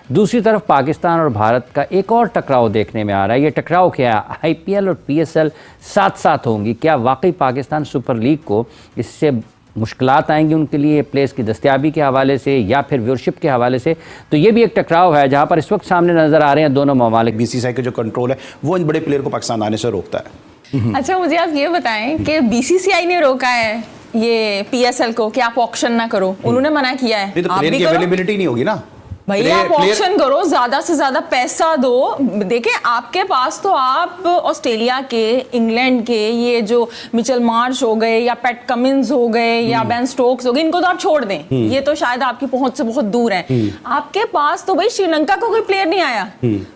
दूसरी तरफ पाकिस्तान और भारत का एक और टकराव देखने में आ रहा है। ये टकराव क्या है? आईपीएल और पीएसएल साथ साथ होंगी। क्या वाकई पाकिस्तान सुपर लीग को इससे मुश्किलात आएंगी उनके लिए प्लेयर्स की दस्तयाबी के हवाले से या फिर व्यूअरशिप के हवाले से? तो ये भी एक टकराव है जहाँ पर इस वक्त सामने नजर आ रहे हैं दोनों ममालिक। बीसीसीआई का जो कंट्रोल है वो इन बड़े प्लेयर को पाकिस्तान आने से रोकता है। अच्छा, मुझे आप ये बताएं कि बीसीसीआई ने रोका है ये पीएसएल को कि आप ऑक्शन ना करो, उन्होंने मना किया है। नहीं तो प्लेयर की अवेलेबिलिटी नहीं होगी ना भैया, आप ऑक्शन करो, ज्यादा से ज्यादा पैसा दो। देखिए आपके पास तो आप ऑस्ट्रेलिया के, इंग्लैंड के ये जो मिचेल मार्श हो गए या पैट कमिंस हो गए या बेन स्टोक्स हो गए, इनको तो आप छोड़ दें, ये तो शायद आपकी पहुंच से बहुत दूर है। आपके पास तो भाई श्रीलंका का कोई प्लेयर नहीं आया,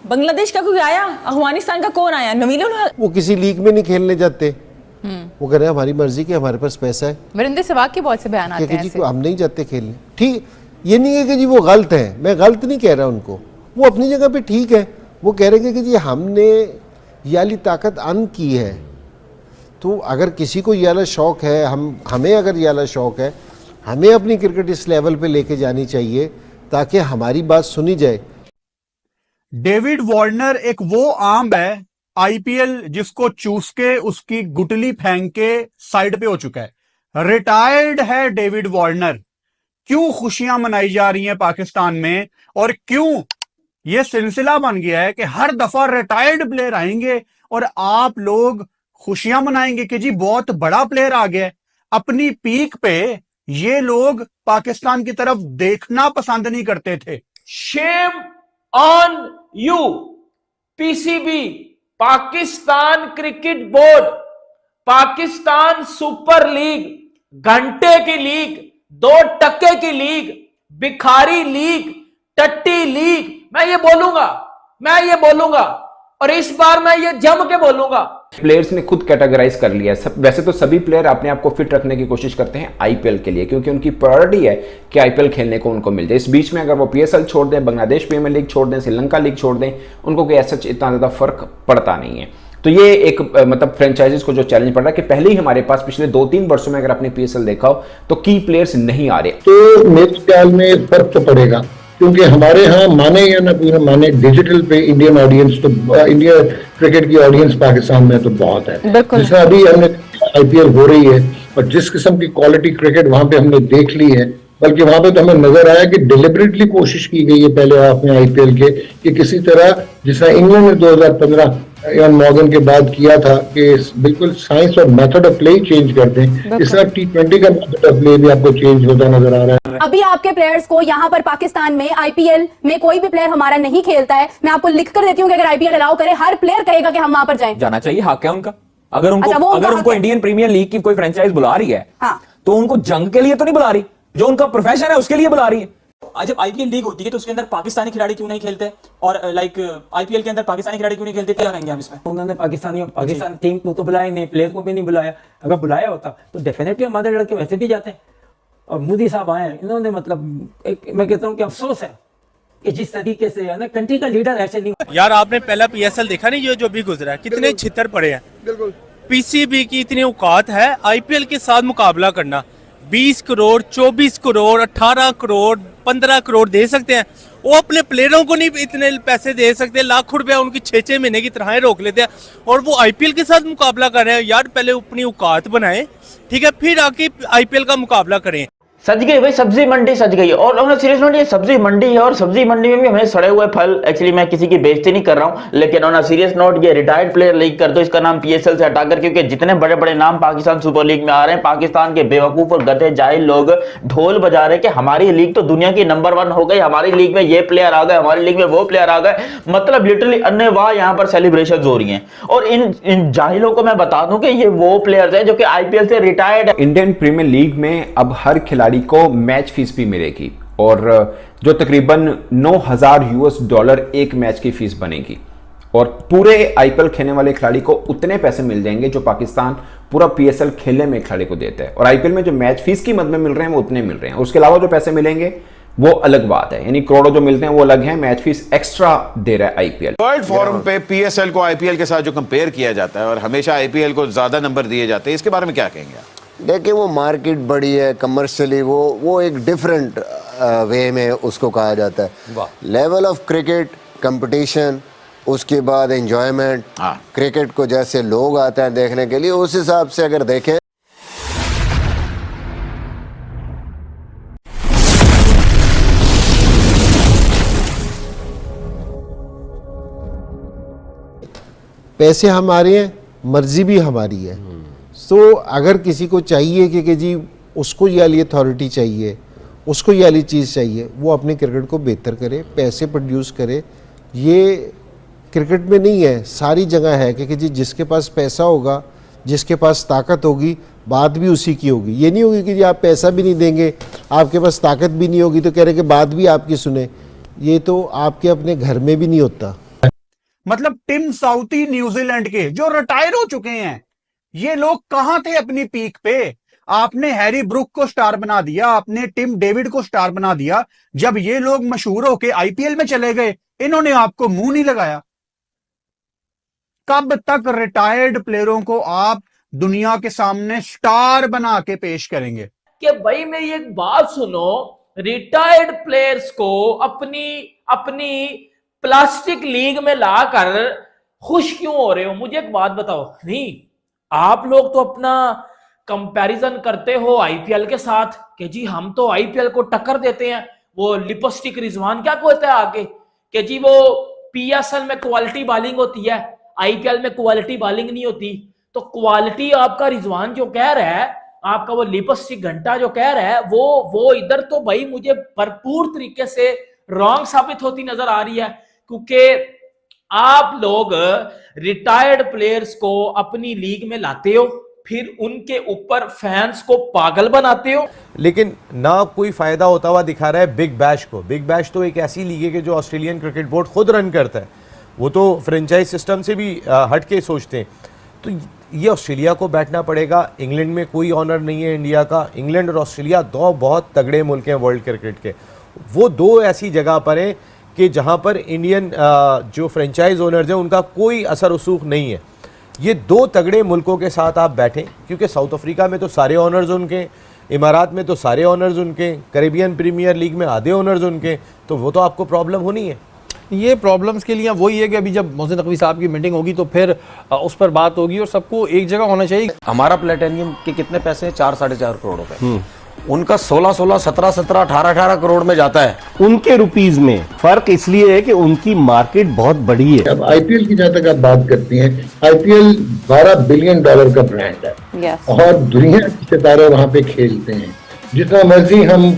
बांग्लादेश का कोई आया, अफगानिस्तान का कौन आया? नवीन वो किसी लीग में नहीं खेलने जाते, वो कह रहे हैं हमारी मर्जी की, हमारे पास पैसा है। वरिंदर सहवाग के बहुत से बयान आते हैं हम नहीं जाते खेलने। ठीक, ये नहीं है कि जी वो गलत है, मैं गलत नहीं कह रहा उनको, वो अपनी जगह पे ठीक है। वो कह रहे हैं कि जी हमने ये वाली ताकत अन की है, तो अगर किसी को ये वाला शौक है, हमें अगर ये वाला शौक है, हमें अपनी क्रिकेट इस लेवल पे लेके जानी चाहिए ताकि हमारी बात सुनी जाए। डेविड वार्नर एक वो आम है आईपीएल जिसको चूस के उसकी गुटली फेंक के साइड पे हो चुका है। रिटायर्ड है डेविड वार्नर। क्यों खुशियां मनाई जा रही हैं पाकिस्तान में और क्यों यह सिलसिला बन गया है कि हर दफा रिटायर्ड प्लेयर आएंगे और आप लोग खुशियां मनाएंगे कि जी बहुत बड़ा प्लेयर आ गया है। अपनी पीक पे ये लोग पाकिस्तान की तरफ देखना पसंद नहीं करते थे। Shame on you PCB, Pakistan cricket board, Pakistan super league, घंटे की लीग, 2 टके की लीग, भिखारी लीग, टट्टी लीग, मैं ये बोलूंगा और इस बार मैं ये जम के बोलूंगा। प्लेयर्स ने खुद कैटेगराइज कर लिया है। वैसे तो सभी प्लेयर अपने आप को फिट रखने की कोशिश करते हैं आईपीएल के लिए, क्योंकि उनकी प्रायोरिटी है कि आईपीएल खेलने को उनको मिल जाए। इस बीच में अगर वो पीएसएल छोड़ दें, बांग्लादेश प्रीमियर लीग छोड़ दें, श्रीलंका लीग छोड़ दें, उनको कोई ऐसा इतना ज्यादा फर्क पड़ता नहीं है। तो ये एक मतलब फ्रेंचाइजीज को जो चैलेंज पड़ रहा है कि पहले ही हमारे पास पिछले 2-3 वर्षों में अगर आपने पीएसएल देखा हो तो की प्लेयर्स नहीं आ रहे, तो मेरे ख्याल में फर्क तो पड़ेगा, क्योंकि हमारे यहाँ माने या ना माने डिजिटल पे इंडियन ऑडियंस, तो इंडिया क्रिकेट की ऑडियंस पाकिस्तान में तो बहुत है। जिस अभी हमने आईपीएल हो रही है और जिस किस्म की क्वालिटी क्रिकेट वहां पे हमने देख ली है, बल्कि वहां पे तो हमें नजर आया कि डिलिबरेटली कोशिश की गई है पहले हाफ में आईपीएल के कि किसी तरह, जिस इंग्लैंड ने 2015 इयान मॉर्गन के बाद किया था कि बिल्कुल साइंस और मेथड ऑफ प्ले चेंज कर दें, इस तरह टी20 का मेथड ऑफ प्ले भी आपको चेंज होता नजर आ रहा है। अभी आपके प्लेयर्स को यहाँ पर पाकिस्तान में आईपीएल में कोई भी प्लेयर हमारा नहीं खेलता है, मैं आपको लिख कर देती हूँ कि अगर आईपीएल अलाउ करे, हर प्लेयर कहेगा कि हम वहां पर जाएं। जाना चाहिए, हक है उनका। अगर उनको इंडियन प्रीमियर लीग की कोई फ्रेंचाइज बुला रही है, तो उनको जंग के लिए तो नहीं बुला रही, जो उनका प्रोफेशन है उसके लिए बुला रही है। जब आईपीएल लीग होती है तो उसके अंदर पाकिस्तानी खिलाड़ी क्यों नहीं खेलते, और आईपीएल के अंदर पाकिस्तानी खिलाड़ी क्यों नहीं खेलते, क्या करेंगे हम इसमें? उन्होंने पाकिस्तान टीम को तो बुलाया नहीं, प्लेयर को भी नहीं बुलाया। अगर बुलाया होता तो डेफिनेटली हमारे लड़के वैसे भी जाते हैं। और मोदी साहब आए, इन्होंने मतलब मैं कहता हूँ कि अफसोस है कि जिस तरीके से है ना कंट्री का लीडर ऐसे नहीं। यार आपने पहला पीएसएल देखा नहीं, जो भी गुजरा है, कितने छितर पड़े हैं। बिल्कुल पीसीबी की इतनी औकात है आईपीएल के साथ मुकाबला करना। 20 करोड़, 24 करोड़, 18 करोड़, 15 करोड़ दे सकते हैं, वो अपने प्लेयरों को नहीं इतने पैसे दे सकते। लाखों रुपया उनकी 6-6 महीने की तनख्वाहें रोक लेते हैं और वो आईपीएल के साथ मुकाबला कर रहे हैं। यार पहले अपनी औकात बनाएं, ठीक है, फिर आके आईपीएल का मुकाबला करें। सज गई भाई, सब्जी मंडी सज गई। और सीरियस नोट, ये सब्जी मंडी है और सब्जी मंडी में भी हमें सड़े हुए फल, एक्चुअली मैं किसी की बेइज्जती नहीं कर रहा हूं, लेकिन ऑन अ सीरियस नोट ये रिटायर्ड प्लेयर लीग कर दो, इसका नाम पीएसएल से हटाकर, क्योंकि जितने बड़े बड़े नाम पाकिस्तान सुपर लीग में आ रहे हैं, पाकिस्तान के बेवकूफ और गधे जाहिल लोग ढोल बजा रहे हैं कि हमारी लीग तो दुनिया की नंबर 1 हो गई, हमारी लीग में ये प्लेयर आ गए, हमारी लीग में वो प्लेयर आ गए। मतलब लिटरली अन्यवाह यहाँ पर सेलिब्रेशन हो रही है। और इन जाहिलों को मैं बता दूं कि ये वो प्लेयर्स हैं जो कि आईपीएल से रिटायर्ड है। इंडियन प्रीमियर लीग में अब हर खिलाड़ी को मैच फीस भी मिलेगी और जो तकरीबन $9,000 एक मैच की फीस बनेगी, और पूरे आईपीएल खेलने वाले खिलाड़ी को उतने पैसे मिल जाएंगे जो पाकिस्तान पूरा पीएसएल खेलने में खिलाड़ी को देता है। और आईपीएल में जो मैच फीस की मद में मिल रहे हैं वो उतने मिल रहे हैं, उसके अलावा जो पैसे मिलेंगे वो अलग बात है, यानी करोड़ों जो मिलते हैं वो अलग है, मैच फीस एक्स्ट्रा दे रहा है आईपीएल। वर्ल्ड फोरम पे पीएसएल को आईपीएल के साथ जो कंपेयर किया जाता है और हमेशा आईपीएल को ज्यादा नंबर दिए जाते हैं, इसके बारे में क्या कहेंगे आप? देखिए वो मार्केट बड़ी है, कमर्शियली वो एक डिफरेंट वे में उसको कहा जाता है। लेवल ऑफ क्रिकेट, कंपटीशन, उसके बाद एंजॉयमेंट, क्रिकेट को जैसे लोग आते हैं देखने के लिए, उस हिसाब से अगर देखें पैसे हमारे हैं, मर्जी भी हमारी है। तो अगर किसी को चाहिए कि जी उसको ये वाली अथॉरिटी चाहिए, उसको ये वाली चीज़ चाहिए, वो अपने क्रिकेट को बेहतर करे, पैसे प्रोड्यूस करे। ये क्रिकेट में नहीं है, सारी जगह है कि जी जिसके पास पैसा होगा, जिसके पास ताकत होगी, बात भी उसी की होगी। ये नहीं होगी कि जी आप पैसा भी नहीं देंगे, आपके पास ताकत भी नहीं होगी तो कह रहे कि बात भी आपकी सुने। ये तो आपके अपने घर में भी नहीं होता। मतलब टिम साउथी न्यूजीलैंड के जो रिटायर हो चुके हैं, ये लोग कहां थे अपनी पीक पे? आपने हैरी ब्रुक को स्टार बना दिया, आपने टिम डेविड को स्टार बना दिया। जब ये लोग मशहूर होके आईपीएल में चले गए, इन्होंने आपको मुंह नहीं लगाया। कब तक रिटायर्ड प्लेयरों को आप दुनिया के सामने स्टार बना के पेश करेंगे? कि भाई मेरी एक बात सुनो, रिटायर्ड प्लेयर्स को अपनी प्लास्टिक लीग में लाकर खुश क्यों हो रहे हो? मुझे एक बात बताओ। नहीं, आप लोग तो अपना कंपैरिजन करते हो आईपीएल के साथ कि जी हम तो आईपीएल को टक्कर देते हैं। वो लिपस्टिक रिजवान क्या कहता है आगे कि जी वो पीएसएल में क्वालिटी बॉलिंग होती है, आईपीएल में क्वालिटी बॉलिंग नहीं होती। तो क्वालिटी आपका रिजवान जो कह रहा है, आपका वो लिपस्टिक घंटा जो कह रहा है, वो इधर तो भाई मुझे भरपूर तरीके से रॉन्ग साबित होती नजर आ रही है। क्योंकि आप लोग रिटायर्ड प्लेयर्स को अपनी लीग में लाते हो, फिर उनके ऊपर फैंस को पागल बनाते हो। लेकिन ना कोई फायदा होता हुआ दिखा रहा है बिग बैश को। बिग बैश तो एक ऐसी लीग है कि जो ऑस्ट्रेलियन क्रिकेट बोर्ड खुद रन करता है। वो तो फ्रेंचाइज सिस्टम से भी हट के सोचते हैं। तो ये ऑस्ट्रेलिया को बैठना पड़ेगा। इंग्लैंड में कोई ऑनर नहीं है इंडिया का। इंग्लैंड और ऑस्ट्रेलिया दो बहुत तगड़े मुल्क हैं वर्ल्ड क्रिकेट के। वो दो ऐसी जगह पर हैं कि जहां पर इंडियन जो फ्रेंचाइज ओनर्स हैं उनका कोई असर रसूख नहीं है। ये दो तगड़े मुल्कों के साथ आप बैठें, क्योंकि साउथ अफ्रीका में तो सारे ओनर्स उनके, इमारात में तो सारे ओनर्स उनके, कैरेबियन प्रीमियर लीग में आधे ओनर्स उनके, तो वो तो आपको प्रॉब्लम होनी है। ये प्रॉब्लम्स के लिए वही है कि अभी जब मोहसिन नकवी साहब की मीटिंग होगी तो फिर उस पर बात होगी और सबको एक जगह होना चाहिए। हमारा प्लेटेनियम के कितने पैसे हैं? 4-4.5 करोड़ रुपए। उनका 16-16, 17-17, 18-18 करोड़ में जाता है। उनके रुपीज में फर्क इसलिए है कि उनकी मार्केट बहुत बड़ी है। अब आईपीएल की जहां तक आप बात करती हैं, आईपीएल $12 बिलियन का ब्रांड है और दुनिया के सितारे वहां पे खेलते हैं। जितना मर्जी हम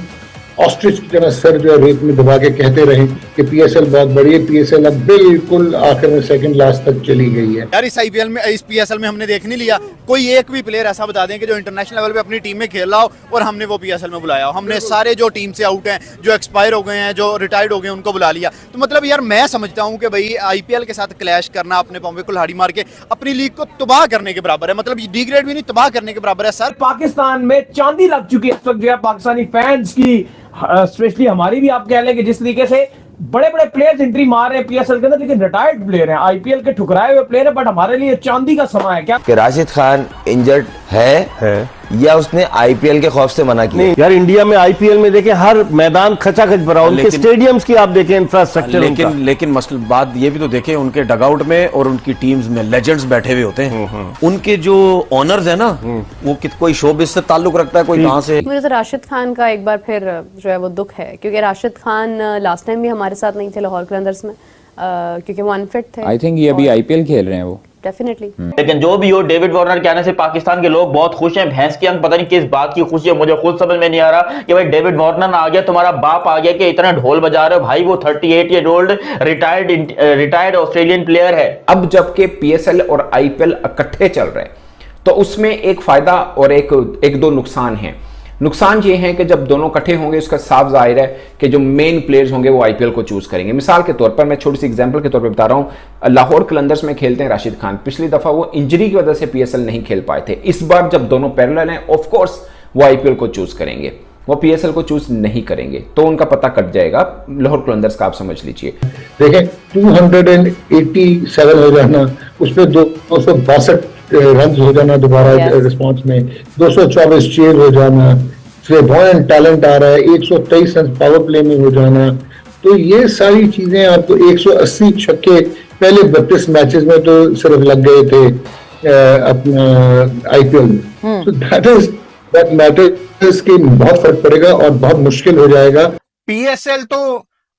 ऑस्ट्रिच की तरह सर जो है रेत में दबा के कहते रहे कि पीएसएल बहुत बड़ी है, पीएसएल अब बिल्कुल आखिर में सेकंड लास्ट तक चली गई है। यार इस आईपीएल में, इस पीएसएल में हमने देख नहीं लिया कोई एक भी प्लेयर ऐसा बता दें कि जो इंटरनेशनल लेवल पे अपनी टीम में खेल रहा हो और हमने वो पीएसएल में बुलाया हो। हमने सारे जो टीम से आउट हैं, जो एक्सपायर हो गए हैं, जो रिटायर्ड हो गए, उनको बुला लिया। तो मतलब यार मैं समझता हूँ कि भाई आईपीएल के साथ क्लैश करना, अपने पाँव पे कुल्हाड़ी मार के अपनी लीग को तबाह करने के बराबर है। मतलब डिग्रेड भी नहीं, तबाह करने के बराबर है। सर पाकिस्तान में चांदी लग चुकी है इस वक्त जो है पाकिस्तानी फैंस की, स्पेशली हमारी भी। आप कह लें कि जिस तरीके से बड़े बड़े प्लेयर्स एंट्री मार रहे हैं पीएसएल के अंदर, लेकिन रिटायर्ड प्लेयर हैं, आईपीएल के ठुकराए हुए प्लेयर हैं, बट हमारे लिए चांदी का समय है। क्या कि राशिद खान इंजर्ड है या उसने आईपीएल के खौफ से मना किया? नहीं यार, इंडिया में आईपीएल में देखें हर मैदान खचाखच भरा, उनके स्टेडियम्स की आप देखें इंफ्रास्ट्रक्चर। लेकिन मसल बात ये भी तो देखें, उनके डगआउट में और उनकी टीम्स में लेजेंड्स बैठे हुए होते हैं। उनके जो ऑनर्स है ना, वो कोई शोबिज से ताल्लुक रखता है, कोई कहां से। मुझे तो राशिद खान का एक बार फिर जो है वो दुख है, क्योंकि राशिद खान लास्ट टाइम भी हमारे साथ नहीं थे लाहौर कलंदर्स में, क्योंकि वो अनफिट थे। आई थिंक ये अभी आईपीएल खेल रहे हैं वो। डेफिनेटली। लेकिन जो भी हो, डेविड वार्नर के आने से पाकिस्तान के लोग बहुत खुश हैं। भैंस की अंक पता नहीं किस बात की खुशी है, मुझे खुद समझ में नहीं आ रहा कि भाई डेविड वार्नर आ गया, तुम्हारा बाप आ गया कि इतना ढोल बजा रहे हो। भाई वो 38 year old retired Australian player है। अब जबकि पीएसएल और आईपीएल इकट्ठे चल रहे हैं तो उसमें एक फायदा और एक दो नुकसान हैं। नुकसान ये है कि जब दोनों इकट्ठे होंगे उसका साफ जाहिर है कि जो मेन प्लेयर्स होंगे वो आईपीएल को चूज करेंगे। मिसाल के तौर पर मैं छोटी सी एग्जांपल के तौर पर बता रहा हूं, लाहौर कलंदर्स में खेलते हैं राशिद खान। पिछली दफा वो इंजरी की वजह से पीएसएल नहीं खेल पाए थे। इस बार जब दोनों पैरेलल हैं, ऑफ कोर्स वो आईपीएल को चूज करेंगे, वो पीएसएल को चूज नहीं करेंगे, तो उनका पता कट जाएगा। लाहौर कलंदर्स का आप समझ लीजिए। देखें 287 हो जाना, उस पर 262 रन हो जाना दोबारा रिस्पॉन्स में, 224 चेज हो जाना, फ्लेबॉयंट टैलेंट आ रहा है, 123 रन पावर प्ले में हो जाना, तो ये सारी चीजें आपको 180 छक्के पहले 32 मैचेस में तो सिर्फ लग गए थे अपना आईपीएल में। तो दैट मैटर्स की बहुत फर्क पड़ेगा और बहुत मुश्किल हो जाएगा। पीएसएल तो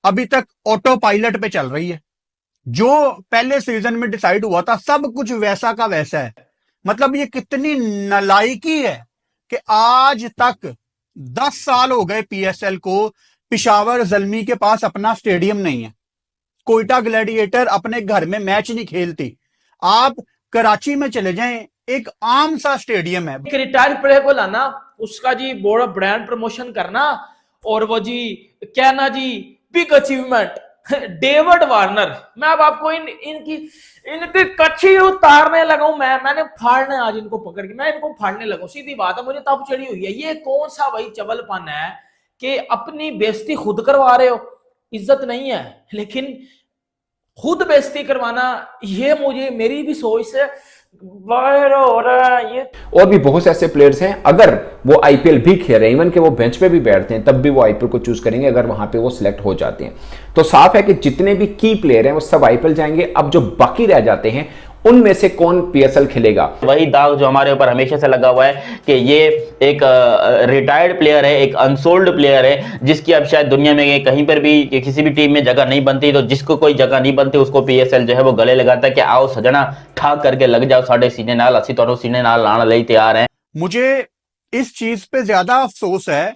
अभी तक ऑटो पायलट पे चल रही है। जो पहले सीजन में डिसाइड हुआ था सब कुछ वैसा का वैसा है। मतलब ये कितनी नालायकी है कि आज तक 10 साल हो गए पीएसएल को, पिशावर जल्मी के पास अपना स्टेडियम नहीं है। कोयटा ग्लैडिएटर अपने घर में मैच नहीं खेलती। आप कराची में चले जाएं, एक आम सा स्टेडियम है। एक रिटायर्ड प्लेयर को लाना, उसका जी बड़ा ब्रांड प्रमोशन करना, और वो जी कहना जी बिग अचीवमेंट डेविड वार्नर। मैं अब आपको इनकी कच्ची उतारने लगा हूं। मैंने फाड़ने आज इनको पकड़ के, मैं इनको फाड़ने लगा हूं। सीधी बात है, मुझे तब चढ़ी हुई है। ये कौन सा भाई चवलपन है कि अपनी बेइज्जती खुद करवा रहे हो। इज्जत नहीं है लेकिन खुद बेइज्जती करवाना, ये मुझे मेरी भी सोच से बाहर हो रहा है। ये और भी बहुत से ऐसे प्लेयर्स हैं, अगर वो आईपीएल भी खेल रहे हैं, इवन कि वो बेंच पे भी बैठते हैं, तब भी वो आईपीएल को चूज करेंगे अगर वहां पे वो सिलेक्ट हो जाते हैं। तो साफ है कि जितने भी की प्लेयर हैं वो सब आईपीएल जाएंगे। अब जो बाकी रह जाते हैं उनमें से कौन पीएसएल खेलेगा। वही दाग जो हमारे ऊपर हमेशा से लगा हुआ है कि ये एक रिटायर्ड प्लेयर है, एक अनसोल्ड प्लेयर है, जिसकी अब शायद दुनिया में कहीं पर भी किसी भी टीम में जगह नहीं बनती। तो जिसको कोई जगह नहीं बनती उसको पीएसएल जो है वो गले लगाता है कि आओ सजना ठाक करके लग जाओ साढ़े सीने नाल, अस्सी तोड़ो सीने नाल लाने लिए तैयार हैं। मुझे इस चीज पे ज्यादा अफसोस है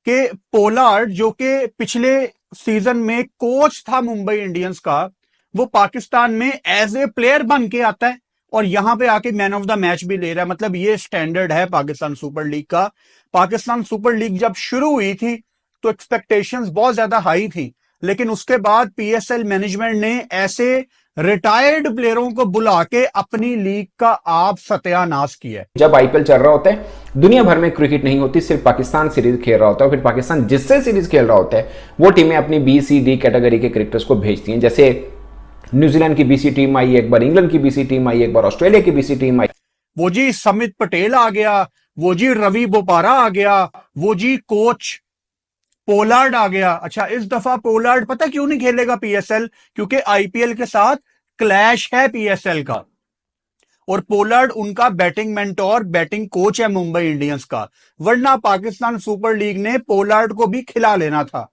कि पोलार्ड जो कि पिछले सीजन में कोच था मुंबई इंडियंस का, वो पाकिस्तान में एज ए प्लेयर बन के आता है और यहां पे आके मैन ऑफ द मैच भी ले रहा है। मतलब ये स्टैंडर्ड है पाकिस्तान सुपर लीग का। पाकिस्तान सुपर लीग जब शुरू हुई थी तो एक्सपेक्टेशंस बहुत ज्यादा हाई थी, लेकिन उसके बाद पीएसएल मैनेजमेंट ने ऐसे रिटायर्ड प्लेयरों को बुला के अपनी लीग का आप सत्यानाश किया है। जब आईपीएल चल रहा होता है, दुनिया भर में क्रिकेट नहीं होती, सिर्फ पाकिस्तान सीरीज खेल रहा होता है। फिर पाकिस्तान जिससे सीरीज खेल रहा होता है वो टीमें अपनी बी सी डी कैटेगरी के क्रिकेटर्स को भेजती हैं। जैसे न्यूजीलैंड की बीसी टीम आई एक बार, इंग्लैंड की बीसी टीम आई एक बार, ऑस्ट्रेलिया की बीसी टीम आई। वो जी समित पटेल आ गया, वो जी रवि बोपारा आ गया, वो जी कोच पोलार्ड आ गया। अच्छा, इस दफा पोलार्ड पता क्यों नहीं खेलेगा पीएसएल? क्योंकि आईपीएल के साथ क्लैश है पीएसएल का, और पोलार्ड उनका बैटिंग मेंटोर, बैटिंग कोच है मुंबई इंडियंस का। वरना पाकिस्तान सुपर लीग ने पोलार्ड को भी खिला लेना था।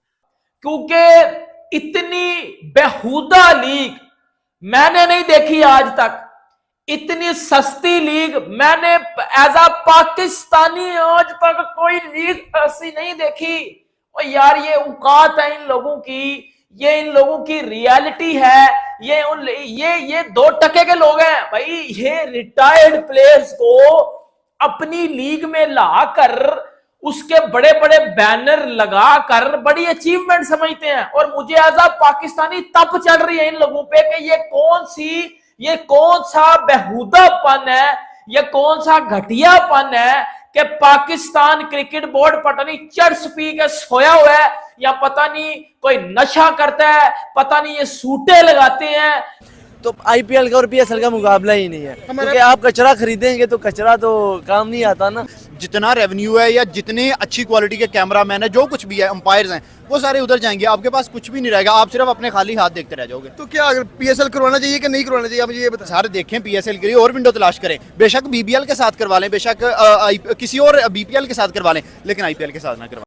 क्योंकि इतनी बेहुदा लीग मैंने नहीं देखी आज तक। इतनी सस्ती लीग मैंने एज अ पाकिस्तानी आज तक कोई लीग ऐसी नहीं देखी। और यार ये औकात है इन लोगों की, ये इन लोगों की रियलिटी है। ये 2 टके के लोग हैं भाई। ये रिटायर्ड प्लेयर्स को अपनी लीग में लाकर उसके बड़े बड़े बैनर लगाकर बड़ी अचीवमेंट समझते हैं। और मुझे एज अ पाकिस्तानी तप चढ़ रही है इन लोगों पे कि ये कौन सा बेहुदापन है, ये कौन सा घटियापन है कि पाकिस्तान क्रिकेट बोर्ड पता नहीं चर्स पी के सोया हुआ है, या पता नहीं कोई नशा करता है, पता नहीं ये सूटे लगाते हैं। तो आईपीएल का और पीएसएल का मुकाबला ही नहीं है, क्योंकि आप कचरा खरीदेंगे तो कचरा तो काम नहीं आता ना। जितना रेवेन्यू है या जितने अच्छी क्वालिटी के कैमरामैन है, जो कुछ भी है, अंपायर्स हैं, वो सारे उधर जाएंगे। आपके पास कुछ भी नहीं रहेगा, आप सिर्फ अपने खाली हाथ देखते रह जाओगे। तो क्या अगर पीएसएल करवाना चाहिए कि नहीं करवाना चाहिए, आप मुझे ये बताएं। सारे देखें पीएसएल के लिए और विंडो तलाश करें। बेशक बीबीएल के साथ करवा लें, बेशक किसी और बीपीएल के साथ करवा लें, लेकिन आईपीएल के साथ ना करवाएं।